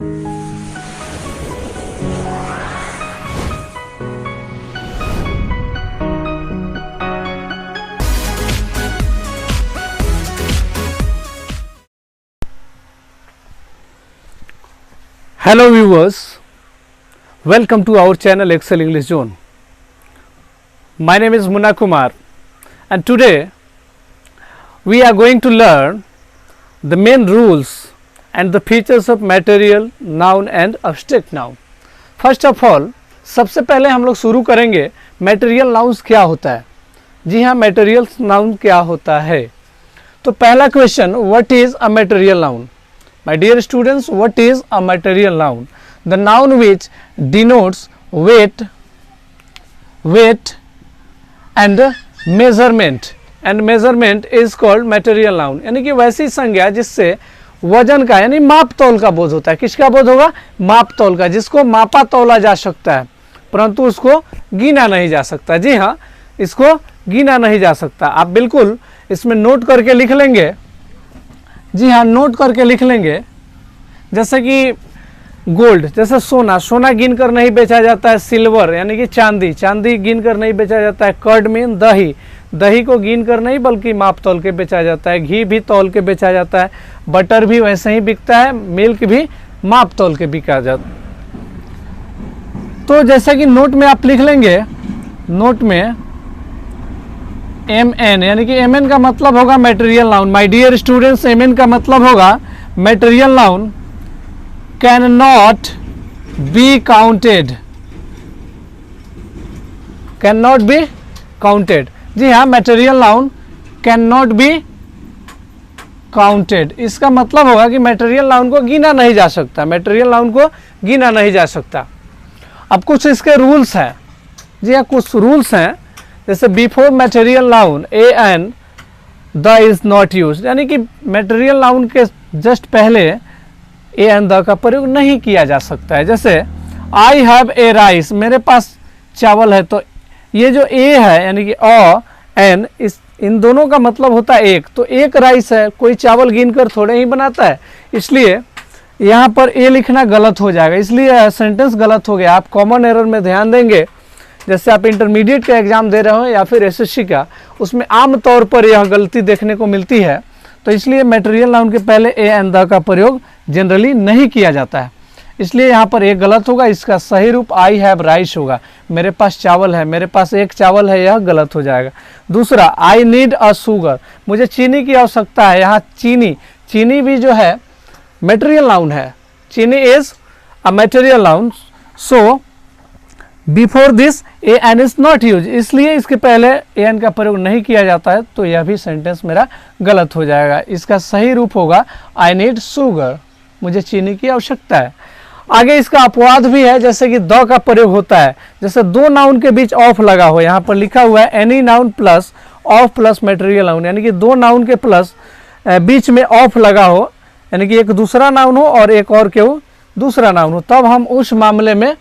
Hello viewers, welcome to our channel Excel English Zone. My name is Munna Kumar and today we are going to learn the main rules and the features of material noun and abstract noun. First of all, सबसे पहले हम लोग शुरू करेंगे material nouns क्या होता है। जी हाँ, material noun क्या होता है। तो पहला question, what is a material noun? My dear students, what is a material noun? The noun which denotes weight and measurement is called material noun. यानी कि वैसी संज्ञा जिससे वजन का यानी माप तौल का बोध होता है। किसका बोध होगा? माप तौल का, जिसको मापा तौला जा सकता है परंतु उसको गिना नहीं जा सकता। जी हाँ, इसको गिना नहीं जा सकता। आप बिल्कुल इसमें नोट करके लिख लेंगे। जी हाँ, नोट करके लिख लेंगे। जैसे कि गोल्ड, जैसे सोना, सोना गिन कर नहीं बेचा जाता है। सिल्वर यानी कि चांदी, चांदी गिन कर नहीं बेचा जाता है। कर्ड मीन दही, दही को गिन कर नहीं बल्कि माप तौल के बेचा जाता है। घी भी तौल के बेचा जाता है। बटर भी वैसे ही बिकता है। मिल्क भी माप तौल के बिका जाता है। तो जैसे कि नोट में आप लिख लेंगे, नोट में MN यानी कि MN का मतलब होगा material noun. My dear students, MN का मतलब होगा material noun can not be counted, can not be counted. जी हाँ, material noun can not be counted. इसका मतलब होगा कि मटेरियल नाउन को गिना नहीं जा सकता, मटेरियल नाउन को गिना नहीं जा सकता। अब कुछ इसके रूल्स हैं। जी हाँ, कुछ रूल्स हैं। जैसे before material noun a an the is not use, यानी कि मटेरियल नाउन के जस्ट पहले ए एन द का प्रयोग नहीं किया जा सकता है। जैसे आई हैव ए राइस, मेरे पास चावल है, तो ये जो ए है यानी कि अ एन, इन दोनों का मतलब होता है एक। तो एक राइस है, कोई चावल गिन कर थोड़े ही बनाता है, इसलिए यहाँ पर ए लिखना गलत हो जाएगा, इसलिए सेंटेंस गलत हो गया। आप कॉमन एरर में ध्यान देंगे। जैसे आप इंटरमीडिएट का एग्जाम दे रहे हो या फिर एसएससी का, उसमें आम तौर पर यह गलती देखने को मिलती है। तो इसलिए मटेरियल नाउन के पहले ए एंड द का प्रयोग जनरली नहीं किया जाता है, इसलिए यहाँ पर एक गलत होगा। इसका सही रूप आई हैव राइस होगा। मेरे पास चावल है, मेरे पास एक चावल है, यह गलत हो जाएगा। दूसरा, आई नीड अ शुगर, मुझे चीनी की आवश्यकता है। यहाँ चीनी, चीनी भी जो है मटेरियल नाउन है। चीनी is a material noun, so before this a an is not use, इसलिए इसके पहले ए एन का प्रयोग नहीं किया जाता है। तो यह भी सेंटेंस मेरा गलत हो जाएगा। इसका सही रूप होगा आई नीड शुगर, मुझे चीनी की आवश्यकता है। आगे इसका अपवाद भी है, जैसे कि द का प्रयोग होता है। जैसे दो नाउन के बीच ऑफ लगा हो, यहाँ पर लिखा हुआ है any noun plus of plus material noun, यानी कि दो नाउन के प्लस बीच में ऑफ लगा हो, यानी कि एक दूसरा नाउन हो और एक और क्यों दूसरा नाउन हो, तब हम उस मामले में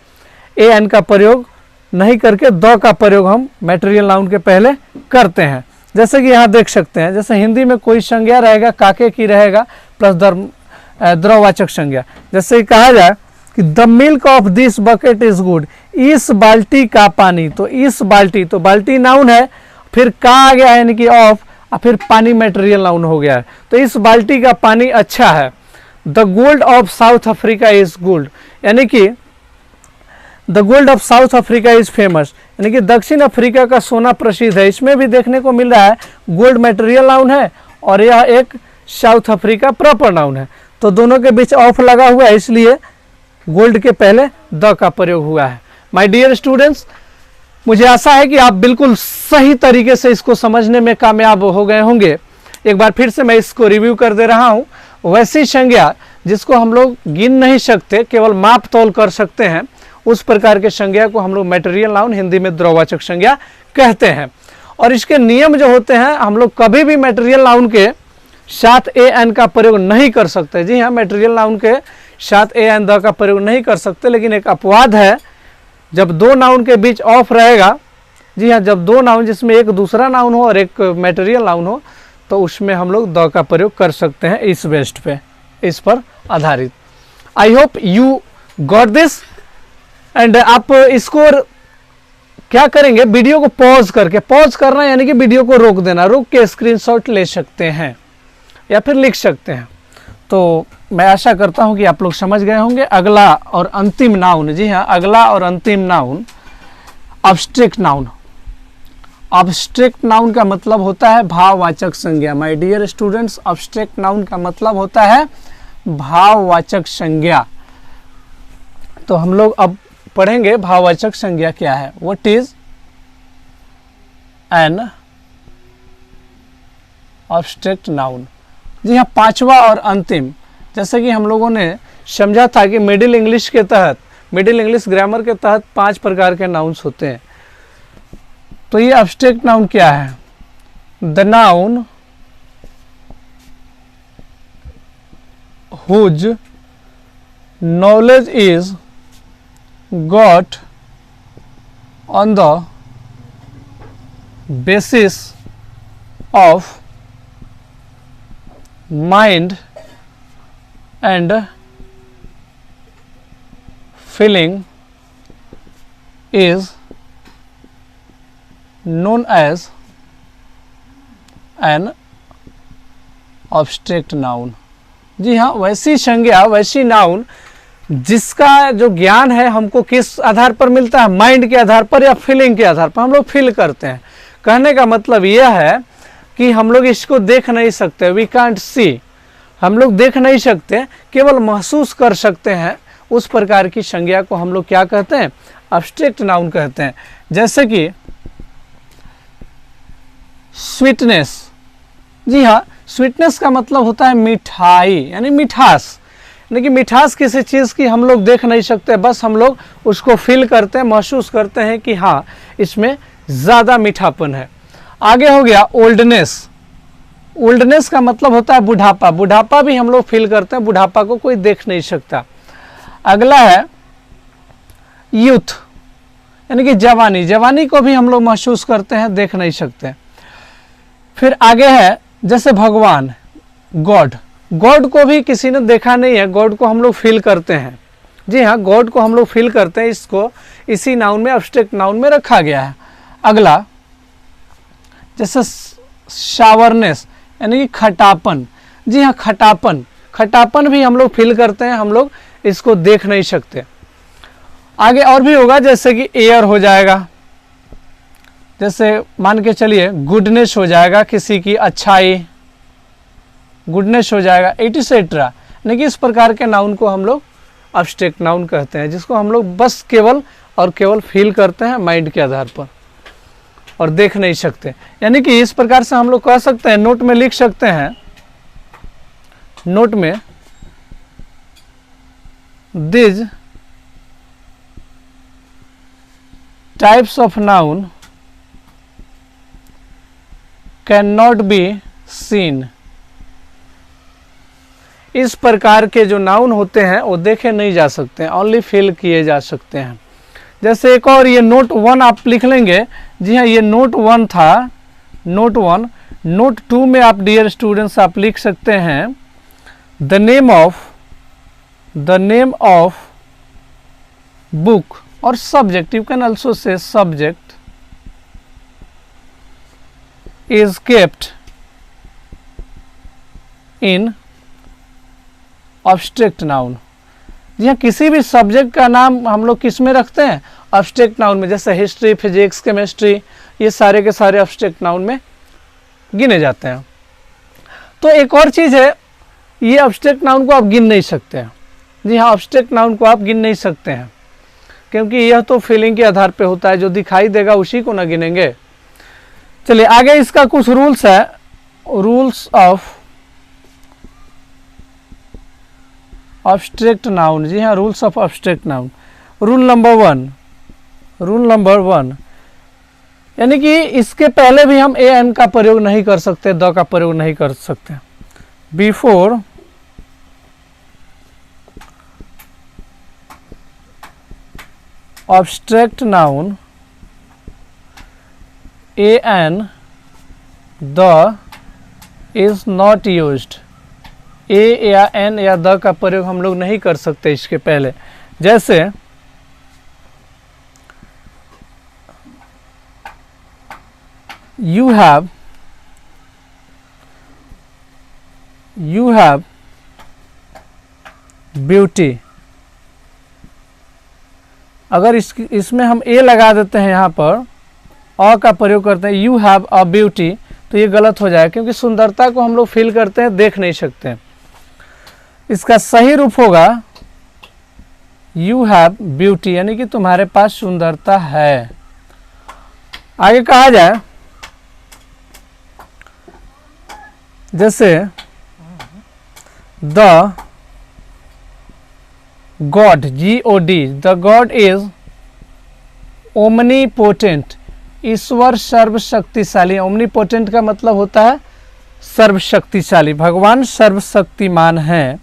ए एन का प्रयोग नहीं करके द का प्रयोग हम मटेरियल नाउन के पहले करते हैं। जैसे कि यहाँ देख सकते हैं, जैसे हिंदी में कोई संज्ञा रहेगा, काके की रहेगा प्लस द्रववाचक संज्ञा। जैसे कहा जाए कि the milk of this bucket is good, इस बाल्टी का पानी, तो इस बाल्टी, तो बाल्टी नाउन है, फिर का आ गया यानी कि ऑफ, और फिर पानी मटेरियल नाउन हो गया है। तो इस बाल्टी का पानी अच्छा है। The gold of south Africa is good, यानी कि the gold of south Africa is famous, यानी कि दक्षिण अफ्रीका का सोना प्रसिद्ध है। इसमें भी देखने को मिल रहा है गोल्ड मटेरियल नाउन है और यह एक साउथ अफ्रीका प्रॉपर नाउन है। तो दोनों के बीच ऑफ लगा हुआ है, इसलिए गोल्ड के पहले द का प्रयोग हुआ है। माय डियर स्टूडेंट्स, मुझे आशा है कि आप बिल्कुल सही तरीके से इसको समझने में कामयाब हो गए होंगे। एक बार फिर से मैं इसको रिव्यू कर दे रहा हूँ। वैसी संज्ञा जिसको हम लोग गिन नहीं सकते, केवल माप तौल कर सकते हैं, उस प्रकार के संज्ञा को हम लोग मटेरियल नाउन, हिंदी में द्रववाचक संज्ञा कहते हैं। और इसके नियम जो होते हैं, हम लोग कभी भी मटेरियल नाउन के साथ ए एन का प्रयोग नहीं कर सकते। जी हाँ, मटेरियल नाउन के साथ ए एन द का प्रयोग नहीं कर सकते, लेकिन एक अपवाद है, जब दो नाउन के बीच ऑफ रहेगा। जी हाँ, जब दो नाउन जिसमें एक दूसरा नाउन हो और एक मटेरियल नाउन हो, तो उसमें हम लोग द का प्रयोग कर सकते हैं, इस बेस्ट पे, इस पर आधारित। आई hope you got this. And आप इसको क्या करेंगे, वीडियो को पॉज करके, पॉज करना यानी कि वीडियो को रोक देना, रोक के स्क्रीनशॉट ले सकते हैं या फिर लिख सकते हैं। तो मैं आशा करता हूं कि आप लोग समझ गए होंगे। अगला और अंतिम नाउन, जी हाँ, अगला और अंतिम noun abstract noun. Abstract noun का मतलब होता है भाववाचक संज्ञा। My dear students, abstract noun का मतलब होता है भाववाचक संज्ञा। तो हम लोग अब पढ़ेंगे भाववाचक संज्ञा क्या है। What is an abstract noun. जी हाँ, पांचवा और अंतिम, जैसे कि हम लोगों ने समझा था कि मिडिल इंग्लिश के तहत, मिडिल इंग्लिश ग्रामर के तहत 5 प्रकार के नाउन्स होते हैं। तो ये अब्स्ट्रैक्ट नाउन क्या है? The noun whose knowledge is got on the basis of mind and feeling is known as an abstract noun। जी हाँ, वैसी संज्ञा, वैसी नाउन जिसका जो ज्ञान है हमको किस आधार पर मिलता है, माइंड के आधार पर या फीलिंग के आधार पर, हम लोग फील करते हैं। कहने का मतलब यह है कि हम लोग इसको देख नहीं सकते, वी कांट सी, हम लोग देख नहीं सकते, केवल महसूस कर सकते हैं। उस प्रकार की संज्ञा को हम लोग क्या कहते हैं? अब्स्ट्रैक्ट नाउन कहते हैं। जैसे कि स्वीटनेस। जी हाँ, स्वीटनेस का मतलब होता है मिठाई, यानी मिठास। यानी कि मिठास किसी चीज़ की हम लोग देख नहीं सकते, बस हम लोग उसको फील करते हैं, महसूस करते हैं कि हाँ इसमें ज़्यादा मीठापन है। आगे हो गया ओल्डनेस। ओल्डनेस का मतलब होता है बुढ़ापा। बुढ़ापा भी हम लोग फील करते हैं, बुढ़ापा को कोई देख नहीं सकता। अगला है यूथ, यानी कि जवानी। जवानी को भी हम लोग महसूस करते हैं, देख नहीं सकते। फिर आगे है जैसे भगवान, गॉड। गॉड को भी किसी ने देखा नहीं है, गॉड को हम लोग फील करते हैं। जी हाँ, गॉड को हम लोग फील करते हैं। इसको इसी नाउन में, अब्स्ट्रैक्ट नाउन में रखा गया है। अगला जैसे शावरनेस, यानी कि खटापन। जी हाँ, खटापन, खटापन भी हम लोग फील करते हैं, हम लोग इसको देख नहीं सकते। आगे और भी होगा, जैसे कि एयर हो जाएगा, जैसे मान के चलिए गुडनेस हो जाएगा, किसी की अच्छाई, गुडनेस हो जाएगा, एटसेट्रा। यानी कि इस प्रकार के नाउन को हम लोग अब्स्ट्रैक्ट नाउन कहते हैं, जिसको हम लोग बस केवल और केवल फील करते हैं माइंड के आधार पर और देख नहीं सकते। यानी कि इस प्रकार से हम लोग कह सकते हैं, नोट में लिख सकते हैं, नोट में this types of noun can not be seen. इस प्रकार के जो नाउन होते हैं वो देखे नहीं जा सकते, ओनली फील किए जा सकते हैं। जैसे एक और ये नोट 1 आप लिख लेंगे। जी हाँ, ये नोट 1 था, नोट 1। नोट 2 में आप डियर स्टूडेंट्स आप लिख सकते हैं द नेम ऑफ बुक और subject, you can also say subject is kept in abstract noun. जी हाँ, किसी भी सब्जेक्ट का नाम हम लोग किस में रखते हैं? अब्स्ट्रैक्ट नाउन में। जैसे हिस्ट्री, फिजिक्स, केमिस्ट्री, ये सारे के सारे अब्स्ट्रैक्ट नाउन में गिने जाते हैं। तो एक और चीज़ है, ये अब्स्ट्रैक्ट नाउन को आप गिन नहीं सकते हैं। जी हाँ, अब्स्ट्रैक्ट नाउन को आप गिन नहीं सकते हैं, क्योंकि यह तो फीलिंग के आधार पे होता है, जो दिखाई देगा उसी को ना गिनेंगे। चलिए आगे इसका कुछ रूल्स है, रूल्स ऑफ अब्स्ट्रैक्ट नाउन। जी हाँ, rules of abstract noun. Rule number 1, यानी कि इसके पहले भी हम ए एन का प्रयोग नहीं कर सकते, द का प्रयोग नहीं कर सकते। Before abstract noun a an the is not used. A या एन या द का प्रयोग हम लोग नहीं कर सकते इसके पहले। जैसे यू हैव ब्यूटी, अगर इसमें हम ए लगा देते हैं, यहाँ पर अ का प्रयोग करते हैं, यू हैव अ ब्यूटी, तो ये गलत हो जाएगा क्योंकि सुंदरता को हम लोग फील करते हैं, देख नहीं सकते। इसका सही रूप होगा यू हैव ब्यूटी, यानी कि तुम्हारे पास सुंदरता है। आगे कहा जाए जैसे the God, GOD, the God is omnipotent, ईश्वर सर्वशक्तिशाली। ओमनीपोटेंट का मतलब होता है सर्वशक्तिशाली, भगवान सर्वशक्तिमान हैं।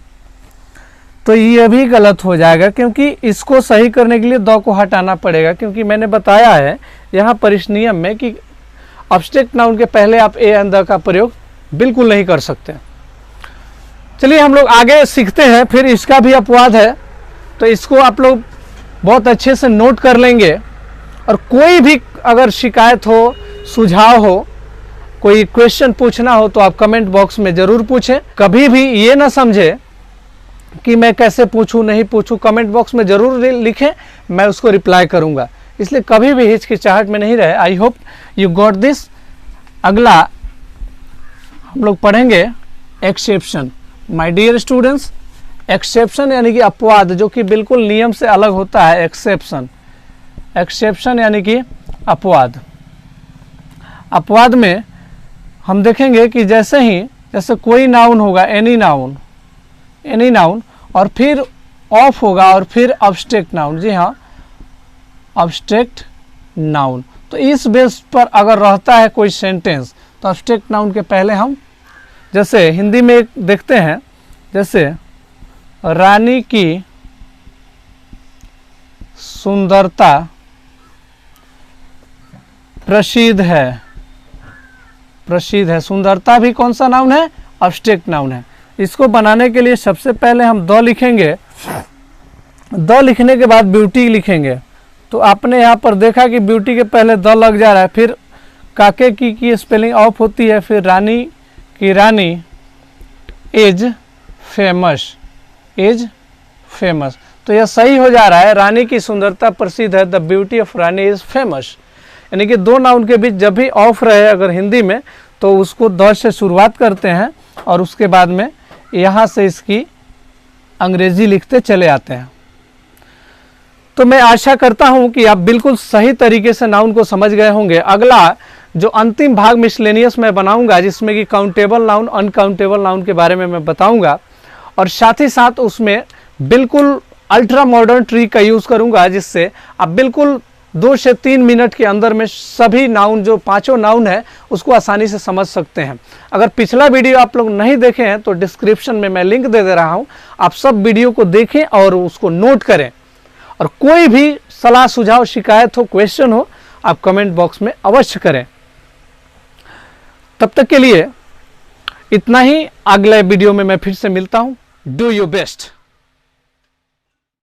तो ये भी गलत हो जाएगा क्योंकि इसको सही करने के लिए द को हटाना पड़ेगा, क्योंकि मैंने बताया है यहाँ पर इस नियम में कि ऑब्जेक्ट नाउन के पहले आप ए एंड द का प्रयोग बिल्कुल नहीं कर सकते। चलिए हम लोग आगे सीखते हैं। फिर इसका भी अपवाद है, तो इसको आप लोग बहुत अच्छे से नोट कर लेंगे। और कोई भी अगर शिकायत हो, सुझाव हो, कोई क्वेश्चन पूछना हो तो आप कमेंट बॉक्स में ज़रूर पूछें। कभी भी ये ना समझे कि मैं कैसे पूछूं नहीं पूछूं, कमेंट बॉक्स में ज़रूर लिखें, मैं उसको रिप्लाई करूंगा। इसलिए कभी भी हिचकिचाहट में नहीं रहे। I hope you got this. अगला हम लोग पढ़ेंगे exception. My dear students, exception यानी कि अपवाद, जो कि बिल्कुल नियम से अलग होता है। एक्सेप्शन यानी कि अपवाद। अपवाद में हम देखेंगे कि जैसे कोई नाउन होगा, एनी नाउन, और फिर ऑफ होगा और फिर ऑब्जेक्ट नाउन। जी हाँ, ऑब्जेक्ट नाउन। तो इस बेस पर अगर रहता है कोई सेंटेंस तो ऑब्जेक्ट नाउन के पहले हम, जैसे हिंदी में देखते हैं, जैसे रानी की सुंदरता प्रसिद्ध है। सुंदरता भी कौन सा नाउन है? ऑब्जेक्ट नाउन है। इसको बनाने के लिए सबसे पहले हम द लिखेंगे। द लिखने के बाद ब्यूटी लिखेंगे। तो आपने यहाँ पर देखा कि ब्यूटी के पहले द लग जा रहा है, फिर काके की स्पेलिंग ऑफ होती है, फिर रानी की रानी इज फेमस। तो यह सही हो जा रहा है, रानी की सुंदरता प्रसिद्ध है, the beauty of Rani is famous. यानी कि दो नाउन के बीच जब भी ऑफ रहे अगर हिंदी में, तो उसको द से शुरुआत करते हैं और उसके बाद में यहाँ से इसकी अंग्रेजी लिखते चले आते हैं। तो मैं आशा करता हूँ कि आप बिल्कुल सही तरीके से नाउन को समझ गए होंगे। अगला जो अंतिम भाग मिसलेनियस में बनाऊंगा, जिसमें कि काउंटेबल नाउन, अनकाउंटेबल नाउन के बारे में मैं बताऊंगा, और साथ ही साथ उसमें बिल्कुल अल्ट्रा मॉडर्न ट्रिक का यूज़ करूंगा, जिससे आप बिल्कुल 2 से 3 मिनट के अंदर में सभी नाउन, जो 5 नाउन है, उसको आसानी से समझ सकते हैं। अगर पिछला वीडियो आप लोग नहीं देखे हैं तो डिस्क्रिप्शन में मैं लिंक दे रहा हूं, आप सब वीडियो को देखें और उसको नोट करें। और कोई भी सलाह, सुझाव, शिकायत हो, क्वेश्चन हो, आप कमेंट बॉक्स में अवश्य करें। तब तक के लिए इतना ही। अगले वीडियो में मैं फिर से मिलता हूं। Do your best.